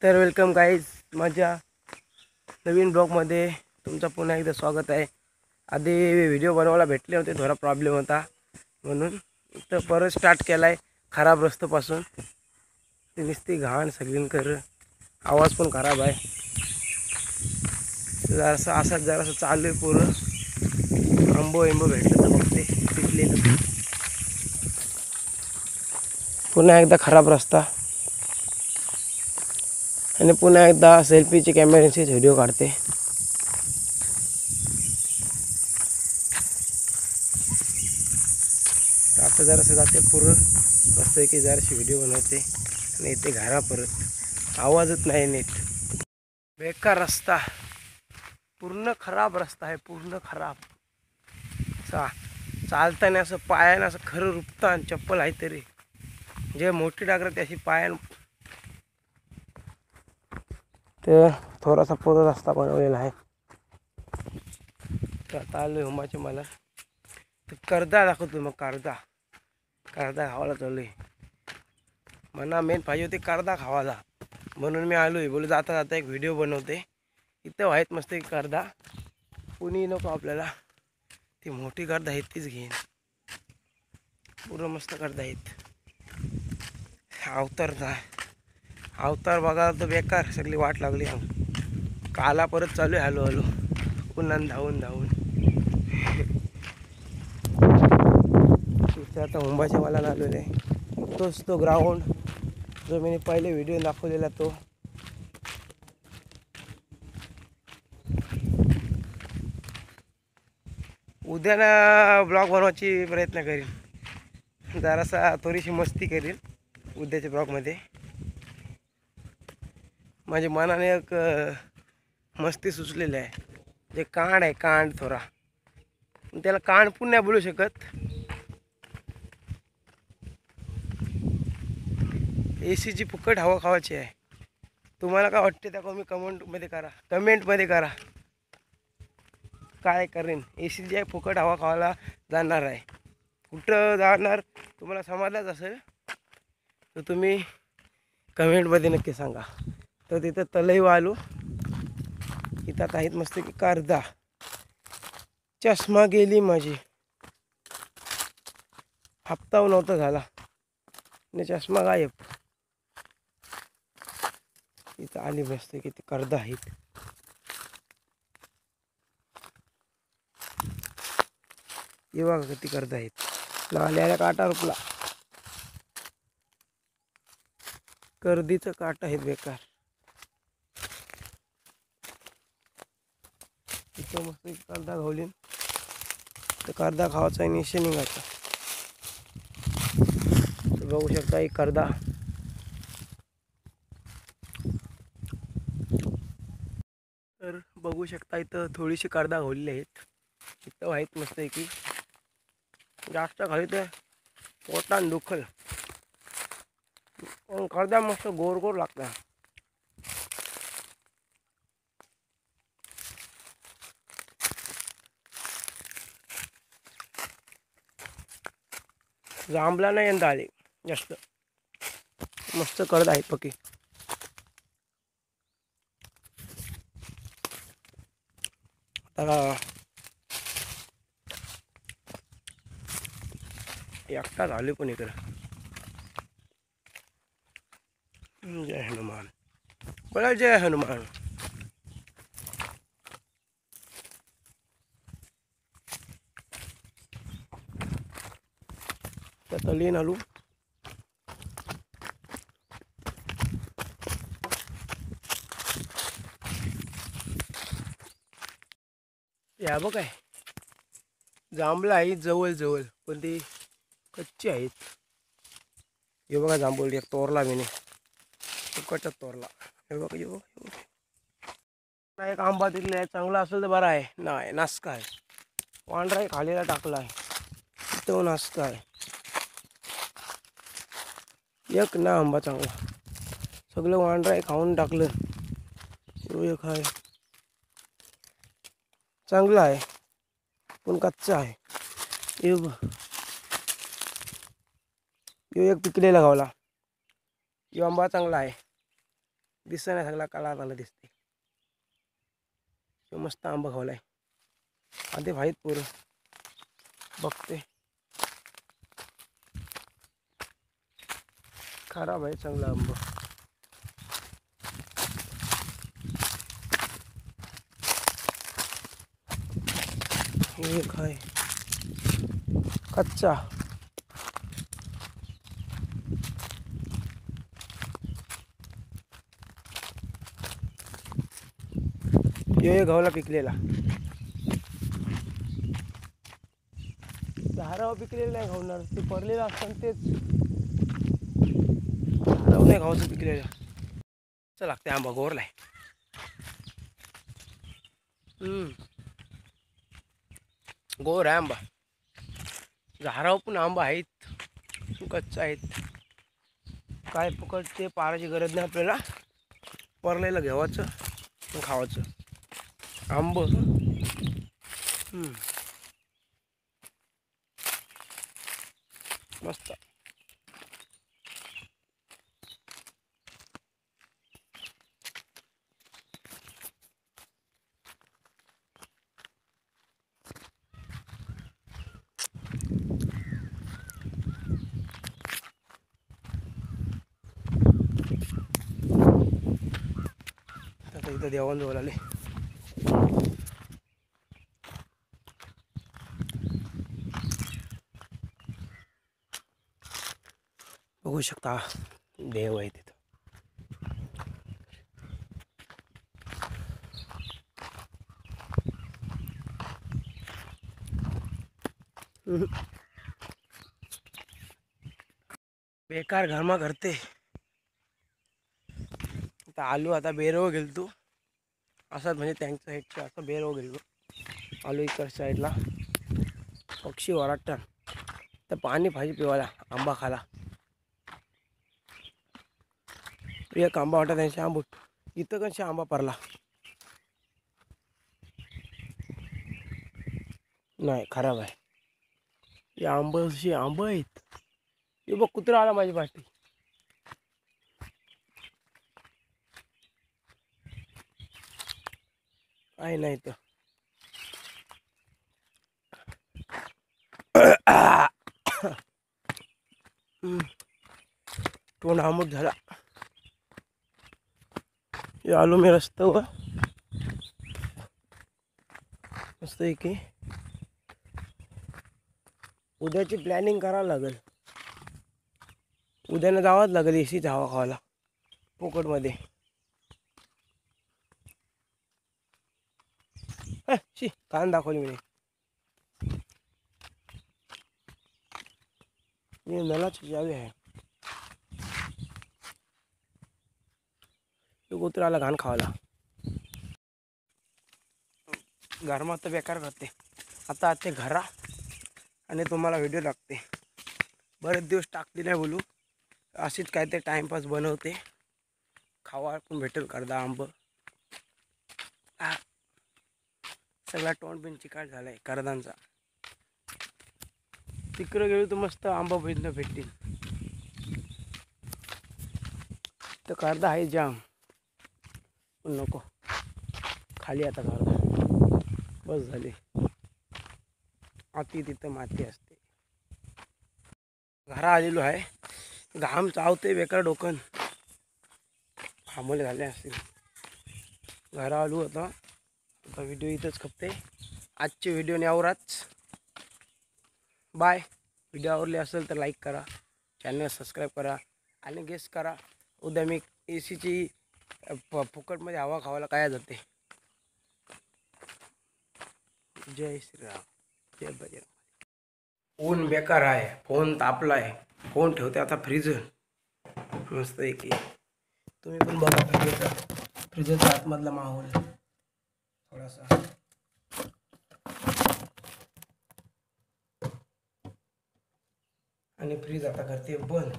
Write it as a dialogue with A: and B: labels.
A: तर welcome guys, माझ्या नवीन ब्लॉगमध्ये तुमचं पुन्हा एकदा स्वागत आहे। आधी व्हिडिओ बनवायला भेटले होते, थोडा प्रॉब्लेम होता म्हणून तर परत स्टार्ट केला आहे। खराब रस्त्यापासून ती नुसती घाण सगळींकर, आवाज पण खराब आहे। जरासं चालू आहे पूर्ण। आंबो भेटलं तर बघते पिकले तर पुन्हा एकदा खराब रस्ता आणि पुन्हा एकदा सेल्फीचे कॅमेऱ्याचे व्हिडिओ काढते। आता जरासं जाते पूर्ण मस्त की जराशी व्हिडिओ बनवते आणि येते घरा परत। आवाजच नाही नीट, बेकार रस्ता, पूर्ण खराब रस्ता आहे, पूर्ण खराब। चालताना असं पायानं असं खरं रुपतं आणि चप्पल आहे तरी जे मोठी डागर त्याची पायानं तर थोडासा पूर्ण रस्ता बनवलेला आहे। तर आता आलो हुंबाचे मला तर कर्दा दाखवतो। मग कर्दा खावायला चालू आहे। मला मेन पाहिजे होती कर्दा खावायला, म्हणून मी आलो आहे। बोलू जाता जाता एक व्हिडिओ बनवते। इथं आहेत मस्त एक कर्दा, कुणी नको आपल्याला, ती मोठी कर्दा आहे तीच घेईन। पूर्ण मस्त कर्दा आहेत। अवतार बघा तर बेकार सगळी वाट लागली। काला परत चालू आहे हळूहळू पुन्हा धावून तिथे आता हुंबाच्या मला आलेलं आहे। तोच तो ग्राउंड जो मी पहिले व्हिडिओ दाखवलेला तो। उद्या ना ब्लॉग बनवायची प्रयत्न करीन, जरासा थोडीशी मस्ती करीन उद्याच्या ब्लॉगमध्ये। माझ्या मनाने एक मस्ती सुचलेली आहे। जे कांड आहे, कांड थोडा, त्याला कांड पण नाही बोलू शकत। एसीची फुकट हवा खावायची आहे। तुम्हाला काय वाटते त्या मी कमेंटमध्ये करा काय करेन। एसी जी आहे फुकट हवा खावायला जाणार आहे, कुठं जाणार तुम्हाला समजलंच असेल तर तुम्ही कमेंटमध्ये नक्की सांगा। तर तिथं तलई आलो, इथं आहेत मस्त की कर्दा। चष्मा गेली माझी, हप्ता नव्हता झाला आणि चष्मा गायब। इथं आली मस्त की कर्दा आहेत। हे बघा किती कर्दा आहेत। नाल्याला काटा रुपला, कर्दीचं काट आहे बेकार। इथं मस्त कर्दा घावलीन तर कर्दा खावायचा निश्चय निघायचा। बघू शकता एक कर्दा, तर बघू शकता इथं थोडीशी कर्दा घावलेली आहेत। इथं आहेत मस्त की जास्त खाली तर पोटान दुखल, पण कर्दा मस्त गोड गोड लागता। जांभला नाही यंदा आले जास्त, मस्त कर्दा आहेत पकी। आता एकटा झाले पण इकडं। जय हनुमान, बोला जय हनुमान। त्यात लीन आलू या बघ काय जांभळं आहेत जवळ पण ती कच्ची आहेत। हे बघा जांभूळ एक तोरला मी फुकटच तोरला। हे बघा हे बघा एक आंबा तिथला चांगला असेल तर बरा आहे, नाही नासका आहे। वांडराही खालीला टाकला आहे, तो नासका आहे। एक ना आंबा चांगला, सगळं वांडराही खाऊन टाकलं। तो एक आहे चांगला आहे पण कच्चा आहे। यो एक पिकलेला गावला, यो आंबा चांगला आहे। दिसना सगळा काळा झाला दिसते. मस्त आंबा खावलाय आधी भाईत पोरं बघते. खराब आहे चांगला आंबा. एक आहे कच्चा. हे गव्हाला पिकलेला. झाडावर पिकलेलं नाही खावणार, ते पडलेलं असतं तेच झाडावर नाही खावचं पिकलेलं. असं लागते आंबा गोरलाय. गोर आहे आंबा. झाडावर पण आंबा आहेत, कच्चा आहेत. काय पकडते पाराची गरज नाही आपल्याला, परलेलं घ्यावाचं खावाचं आंब. मस्त. आता इथं देवांजवळ आले. बघू शकता देव आहे तिथं. बेकार घरमा करते. आता आलू आता बेरव गेलतो असं, म्हणजे त्यांच्या साईडचं असं बेरव गेलो. आलू इकडच्या साईडला पक्षी वराटतात. तर पाणी पाहिजे पिवायला, आंबा खाला. एक आंबा वाटत त्यांची आंबूट. इथं कशी आंबा परला नाही, खराब आहे. हे आंबाशी आंबा आहेत. हे बघ कुत्रा आला माझी पाठी. आहे नाही तर तोंड आंबट झाला. हे आलो मी रस्त्यावर मस्त आहे की. उद्याची प्लॅनिंग करावं लागेल. उद्यानं जावंच लागेल एसीचा हवा खावायला पोकटमध्ये. शी कान दाखवली मी नलाची चावी आहे. तो कुत्रा घाण खावायला. घरमा तर बेकार करते. आता ते घरा आणि तुम्हाला व्हिडिओ टाकते. बरेच दिवस टाकते नाही बोलू, अशीच काय ते टाइमपास बनवते. खावा पण भेटेल करदा आंब. सगळा तोंड बिन चिकाट झालाय करदांचा. तिकडे गेलो तर मस्त आंबा भेटतील. तर करदा आहे जाम, पण नको खाली आता करदा बस झाली. आती तिथं माती असते. घरा आलेलो आहे. घाम चावते बेकार डोकन थांबवले झाले असतील. घरा आलो आता व्हिडिओ इथंच खपते. आजचे व्हिडिओने आवराच. बाय. व्हिडिओ आवडले असेल तर लाईक करा, चॅनल सबस्क्राईब करा आणि गेस करा उद्या मी एसीची फुकटमध्ये हवा खावायला काय जाते. जय श्रीराम, जय बजरंग. ऊन बेकार आहे. फोन तापलाय. फोन ठेवते आता फ्रीजर. मस्त आहे की. तुम्ही पण बघा फ्रीजरचा आतमधला माहोल थोडासा. आणि फ्रीज आता करते बंद.